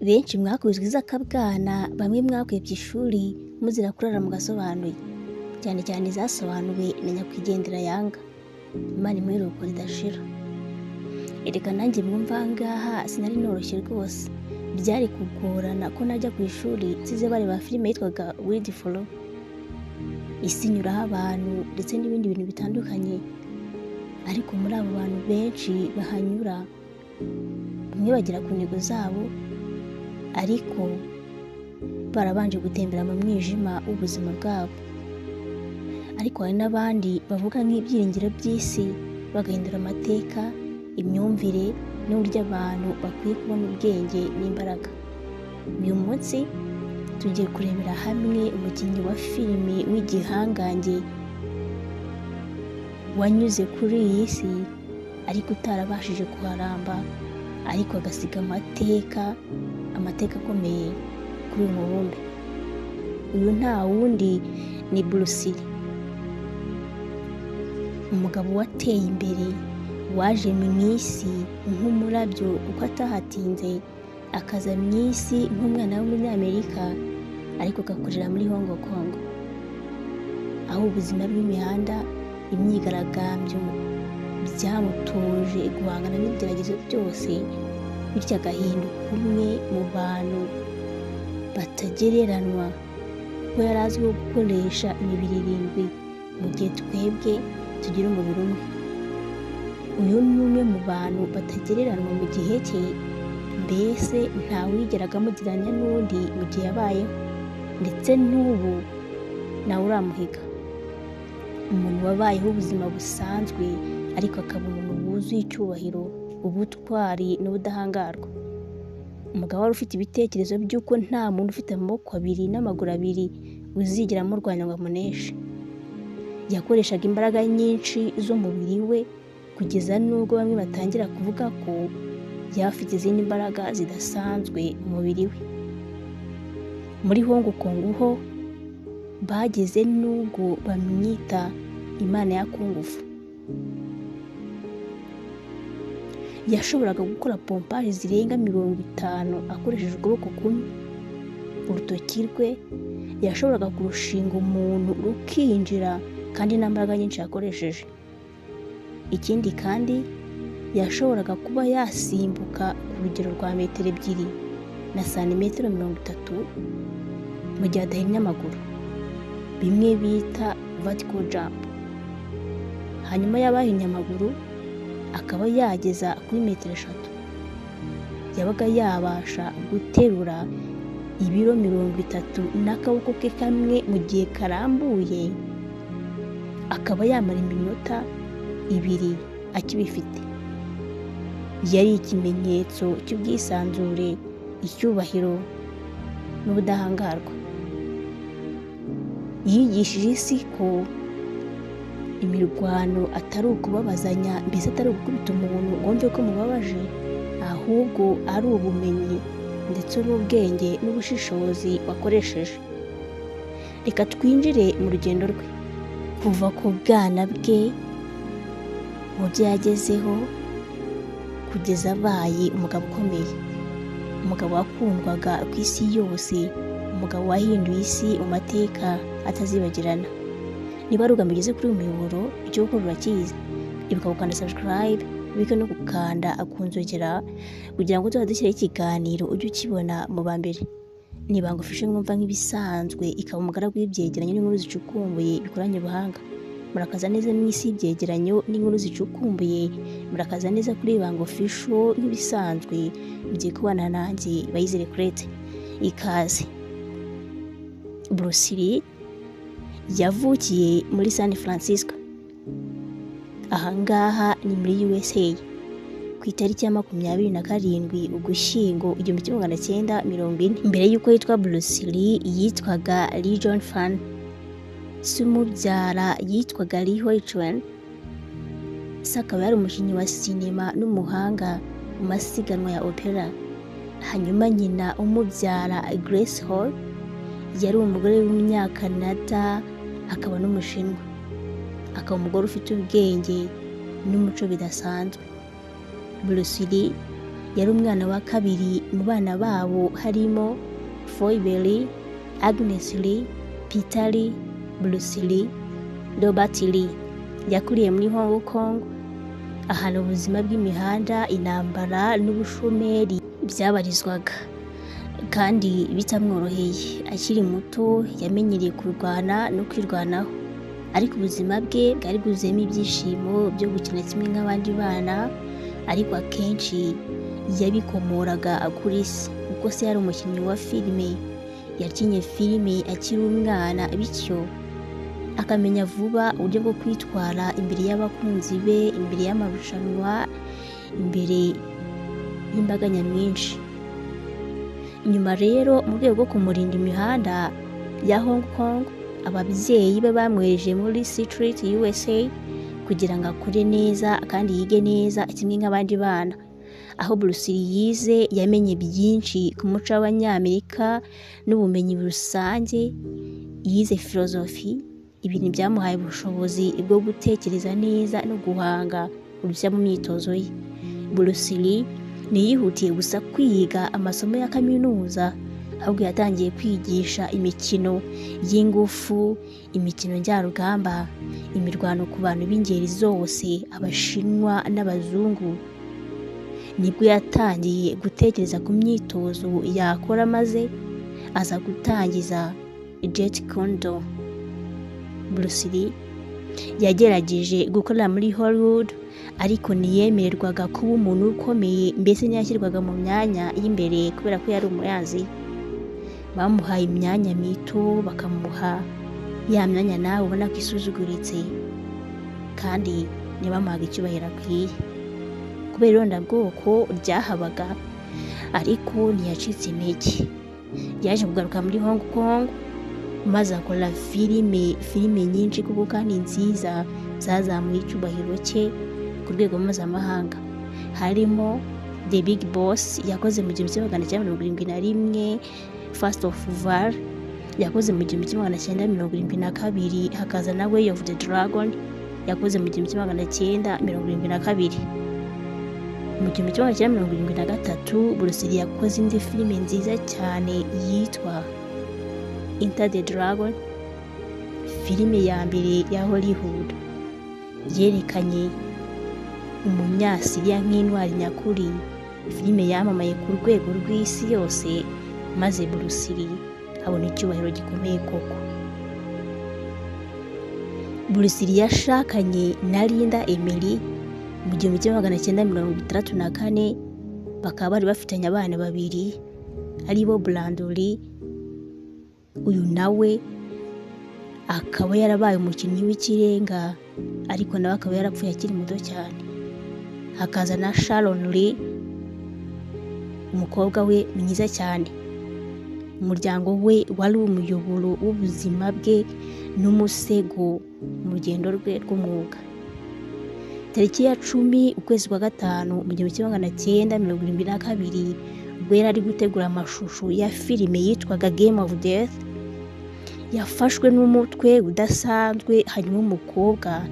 benshi mwakubiswe izakabwana, bamwe mwakwebye ishuri muzira kurara mu gasobanuye, cyane cyane zasobanuwe na nyakwigendera Yanga, Imana imwiruko ridashira. Erega nanjye mwumva aha ngaha sinari noroshye rwose, byari kugorana ko najya ku ishuri nsize bareba filime yitwaga Wild Follow, isi inyuraho abantu ndetse n'ibindi bintu bitandukanye, ariko muri abo bantu benshi bahanyura bamwe bagera ku ntego zabo, ariko barabanje gutembera mu mwijima w'ubuzima bwabo. Ariko hari n'abandi bavuga nk'ibyiringiro by'isi, bagahindura amateka, imyumvire n'uburyo abantu bakwiye kubona ubwenge n'imbaraga. Uyu munsi tugiye kurebera hamwe umukinnyi wa filimi w'igihangange wanyuze kuri iyi si ariko utarabashije kuharamba, ariko agasiga amateka akomeye kuri uyu mubumbe. Uyu nta wundi ni Bruce Lee, umugabo wateye imbere, waje mu isi nk'umurabyo kuko atahatinze, akaza mu isi nk'umwana w'umunyamerika ariko agakorera muri Hong Kong, aho ubuzima bw'imihanda, imyigaragambyo byamutuje guhangana n'ibigeragezo byose, bityo agahinduka umwe mu bantu batagereranywa kuko yari azwiho gukoresha imibiri 7 mu gihe twebwe tugira umubiri umwe. Uyu ni umwe mu bantu batagereranywa mu gihe cye, mbese ntawigeraga amugiranya n'undi mu gihe yabayeho, ndetse n'ubu nawe uramuhiga. Umuntu wabayeho ubuzima busanzwe ariko akaba umuntu wuzuye icyubahiro, ubutwari n'ubudahangarwa. Umugabo wari ufite ibitekerezo by'uko nta muntu ufite amaboko 2 n'amaguru 2 uzigera amurwanya ngo amuneshe. Yakoreshaga imbaraga nyinshi z'umubiri we kugeza n'ubwo bamwe batangira kuvuga ko yaba afite izindi mbaraga zidasanzwe mu mubiri we. Muri Hong Kong ho bageze n'ubwo bamwita Imana ya Kungufu. Yashoboraga gukora pompaje zirenga 50 akoresheje ukuboko kumwe. Urutoki rwe yashoboraga kurushinga umuntu rukinjira kandi nta mbaraga nyinshi yakoresheje. Ikindi kandi yashoboraga kuba yasimbuka ku rugero rwa metero 2 na santimetero 30 mu gihe adahinnye amaguru, bimwe bita vertical jump. Hanyuma yabahinnye amaguru akaba yageza kuri metero 3. Yabaga yabasha guterura ibiro 30 n'akaboko ke kamwe mu gihe karambuye, akaba yamara iminota 2 akibifite. Yari ikimenyetso cy'ubwisanzure, icyubahiro n'ubudahangarwa. Yigishije isi ko imirwano atari ukubabazanya, mbese atari ugukubita umuntu ngo wumve ko mubabaje, ahubwo ari ubumenyi ndetse n'ubwenge n'ubushishozi wakoresheje. Reka twinjire mu rugendo rwe kuva ku bwana bwe, mu byo yagezeho, kugeza abaye umugabo ukomeye, umugabo wakundwaga ku isi yose, umugabo wahinduye isi mu mateka atazibagirana. Niba ari ubwambere ugeze kuri uyu muyoboro, icyo gukora urakizi, ibuka gukanda subscribe, ubike no gukanda akunzogera kugira ngo tuzadushyiraho ikiganiro ujye ukibona mu ba mbere. Niba ngufashe mwumva nk'ibisanzwe, ikaba umugaragu w'ibyegeranyo n'inkuru zicukumbuye bikoranye ubuhanga. Murakaza neza mu isi y'ibyegeranyo n'inkuru zicukumbuye, murakaza neza kuri Ibanga Official nk'ibisanzwe, mugiye kubana nanjye Bayizere Claudette. Ikaze. Bruce Lee yavukiye muri San Francisco, ahangaha ni muri USA, ku itariki ya 27 Ugushyingo 1940. Mbere y'uko yitwa Bruce Lee yitwaga Lee John Fan. Se umubyara yitwaga Lee Hoi Chuen. Se akaba yari umukinnyi wa sinema n'umuhanga mu masiganwa ya opera. Hanyuma nyina umubyara Grace Hall yari umugore w'umunyakanada, akaba n'umushinwa, akaba umugore ufite ubwenge n'umuco bidasanzwe. Bruce Lee yari umwana wa kabiri mu bana babo harimo Phoebe, Agnes Lee, Peter Lee, Bruce Lee, Robert Lee. Yakuriye muri Hong Kong ahantu ubuzima bw'imihanda, intambara n'ubushomeri byabarizwaga kandi bitamworoheye. Akiri muto yamenyereye kurwana no kwirwanaho, ariko ubuzima bwe bwari bwuzuyemo ibyishimo byo gukina kimwe nk'abandi bana, ariko akenshi yabikomoraga kuri se kuko se yari umukinnyi wa filime. Yakinnye filime akiri umwana, bityo akamenya vuba uburyo bwo kwitwara imbere y'abakunzi be, imbere y'amarushanwa, imbere y'imbaga nyamwinshi. Nyuma rero mu rwego rwo kumurinda imihanda ya Hong Kong, ababyeyi be bamwohereje muri Street USA kugira ngo akure neza kandi yige neza kimwe nk'abandi bana. Aho Bruce Lee yize yamenye byinshi ku muco w'Abanyamerika n'ubumenyi rusange. Yize philosophy, ibintu byamuhaye ubushobozi bwo gutekereza neza no guhanga udushya mu myitozo ye. Bruce Lee ntiyihutiye gusa kwiga amasomo ya kaminuza, ahubwo yatangiye kwigisha imikino y'ingufu, imikino njyarugamba, imirwano ku bantu b'ingeri zose, Abashinwa n'Abazungu. Nibwo yatangiye gutekereza ku myitozo yakora, maze aza gutangiza Jeet Kune Do. Bruce Lee yagerageje gukorera muri Hollywood, ariko ntiyemererwaga kuba umuntu ukomeye, mbese ntiyashyirwaga mu myanya y'imbere kubera ko yari umuyazi. Bamuhaye imyanya mito, bakamuha ya myanya nawe ubona ko isuzuguritse, kandi ntibamuhaga icyubahiro akwiye kubera irondabwoko ryahabaga. Ariko ntiyacitse intege, yaje kugaruka muri Hong Kong maze akora filime nyinshi kuko kandi nziza zazamuye icyubahiro cye ku rwego mpuzamahanga. Harimo The Big Boss yakoze mu 1971, First of All yakoze mu 1972, hakaza na Way of the Dragon yakoze mu 1972. Mu 1973 Bruce Lee yakoze indi filime nziza cyane yitwa Enter the Dragon, filime ya mbere ya Hollywood yerekanye umunyasiriya nk'intwari nyakuri. Filime yamamaye ku rwego rw'isi yose, maze Bruce Lee abona icyubahiro gikomeye koko. Bruce Lee yashakanye na Linda Emily mu 1964, bakaba bari bafitanye abana babiri aribo Brandon Lee. Uyu nawe akaba yarabaye umukinnyi w'ikirenga, ariko nawe akaba yarapfuye akiri muto cyane. Hakaza na Sharon Lee, umukobwa we mwiza cyane. Umuryango we wari umuyoboro w'ubuzima bwe n'umusego mu rugendo rwe rw'umwuga. Tariki ya 10 ukwezi kwa gatanu mu 1972, ubwo yari ari gutegura amashusho ya filime yitwaga Game of Death, yafashwe n'umutwe udasanzwe. Hanyuma umukobwa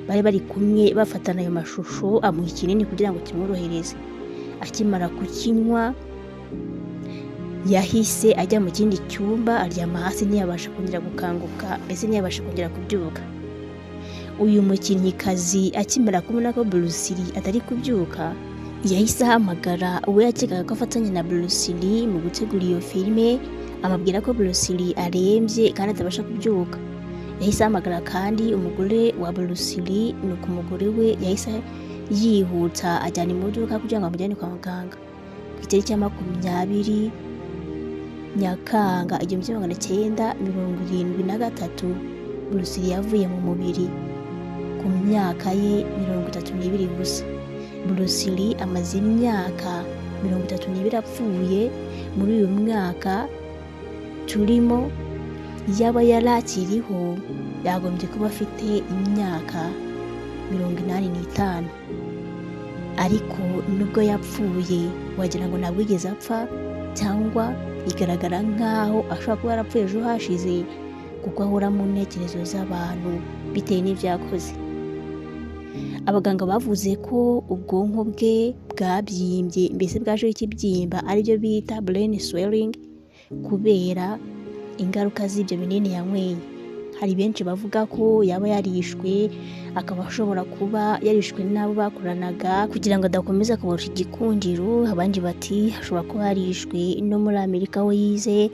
bari bari kumwe bafatana ayo mashusho amuha ikinini kugira ngo kimworohereze. Akimara kukinywa yahise ajya mu kindi cyumba, aryama hasi, ntiyabasha kongera gukanguka, mbese ntiyabasha kongera kubyuka. Uyu mukinnyikazi akimara kubona ko Bruce Lee atari kubyuka, yahise ahamagara uwo yakekaga ko afatanya na Bruce Lee mu gutegura iyo filime, amabwira ko Bruce Lee arembye kandi atabasha kubyuka. Yahise ahamagara kandi umugore wa Bruce Lee, nuko umugore we yahise yihuta ajyana imodoka kugira ngo amujyane kwa muganga. Ku itariki ya 20 Nyakanga 1973, Bruce Lee yavuye mu mubiri ku myaka ye 32 gusa. Bruce Lee amaze imyaka 32 apfuye. Muri uyu mwaka turimo, yaba yarakiriho yagombye kuba afite imyaka 85, ariko nubwo yapfuye wagira ngo ntabwo yigeze apfa, cyangwa igaragara nkaho ashobora kuba yarapfuye ejo hashize, kuko ahora mu ntekerezo z'abantu bitewe n'ibyo yakoze. abaganga bavuze ko ubwonko bwe bwabyimbye, mbese bwajeho ikibyimba aribyo bita brain swelling kubera ingaruka z'ibyo binini yanyweye. Hari benshi bavuga ko yaba yarishwe, akaba ashobora kuba yarishwe n'abo bakoranaga kugira ngo adakomeza kubarusha igikundiro. Abandi bati ashobora kuba yarishwe no muri Amerika aho yize,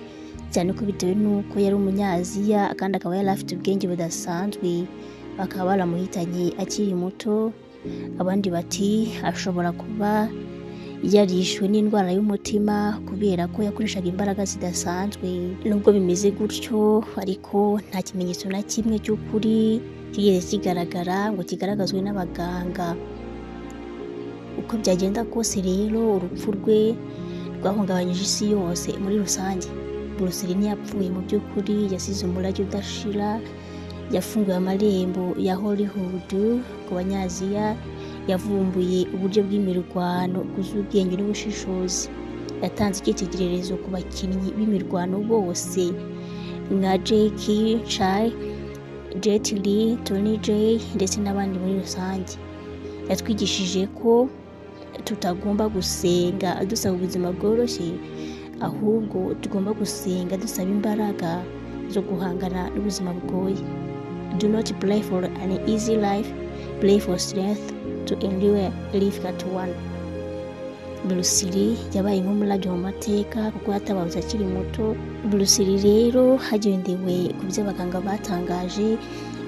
cyane ko bitewe n'uko yari umunyaziya kandi akaba yari afite ubwenge budasanzwe, bakaba baramuhitanye akiri muto. Abandi bati ashobora kuba yarishwe n'indwara y'umutima kubera ko yakoreshaga imbaraga zidasanzwe. Nubwo bimeze gutyo ariko nta kimenyetso na kimwe cy'ukuri kigeze kigaragara ngo kigaragazwe n'abaganga. Uko byagenda kose rero urupfu rwe rwahungabanyije isi yose muri rusange. Bruce Lee ntiyapfuye mu by'ukuri, yasize umurage udashira, yafunguye amarembo ya Hollywood ku banyaziya, yavumbuye uburyo bw'imirwano bwuzuye ubwenge n'ubushishozi, yatanze icyitegererezo ku bakinnyi b'imirwano bose nka Jackie Chan, Jet Li, Tony Jay ndetse n'abandi muri rusange. Yatwigishije ko tutagomba gusenga dusaba ubuzima bworoshye, ahubwo tugomba gusenga dusaba imbaraga zo guhangana n'ubuzima bugoye. Do not pray for an easy life, pray for strength to endure difficult one. Bruce Lee yabaye nk'umurage mu mateka kuko yatabarutse akiri muto. Bruce Lee rero hagendewe ku byo abaganga batangaje,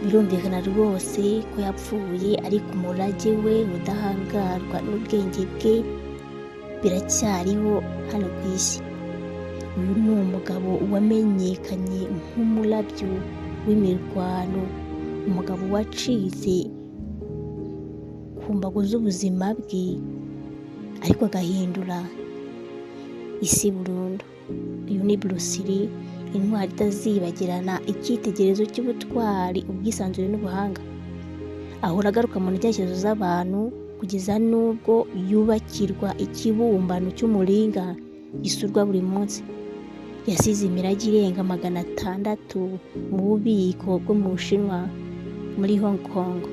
birumvikana rwose ko yapfuye, ariko umurage we, ubudahangarwa n'ubwenge bwe biracyariho hano ku isi. Uyu ni umugabo wamenyekanye nk'umurabyo w'imirwano, umugabo wacitse ku mbago z'ubuzima bwe ariko agahindura isi burundu. Uyu ni Bruce Lee, intwari itazibagirana, icyitegererezo cy'ubutwari, ubwisanzure n'ubuhanga. Ahora agaruka mu ntekerezo z'abantu kugeza n'ubwo yubakirwa ikibumbano cy'umuringa gisurwa buri munsi. Yasize imirage irenga 600 mu bubiko bwo mu Bushinwa muri Hong Kong.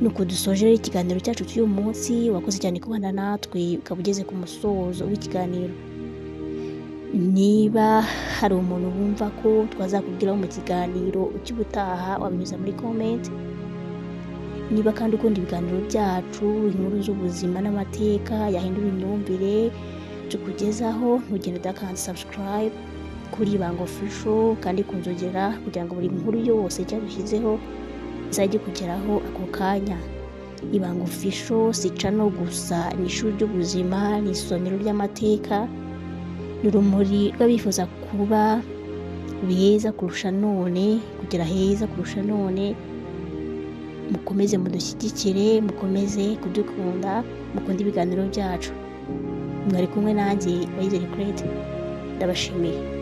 Nuko dusoje ikiganiro cyacu cy'uyu munsi. Wakoze cyane kubana natwe ukaba ugeze ku musozo w'ikiganiro. Niba hari umuntu wumva ko twazakubwiraho mu kiganiro cy'ubutaha, wabinyuza muri comment. Niba kandi ukunda ibiganiro byacu, inkuru z'ubuzima n'amateka yahindura imyumvire tukugezaho, ntugende udakanda subscribe kuri Ibanga Official kandi kunzogera kugira ngo buri nkuru yose cyadushyizeho izajye kugeraho ako kanya. Ibanga Official si channel gusa, ni ishuri ry'ubuzima, ni isomero ry'amateka, ni urumuri rw'abifuza kuba beza kurusha none, kugera heza kurusha none. Mukomeze mudushyigikire, mukomeze kudukunda, mukunde ibiganiro byacu. Mwari kumwe nanjye Wayizere Claire, ndabashimiye.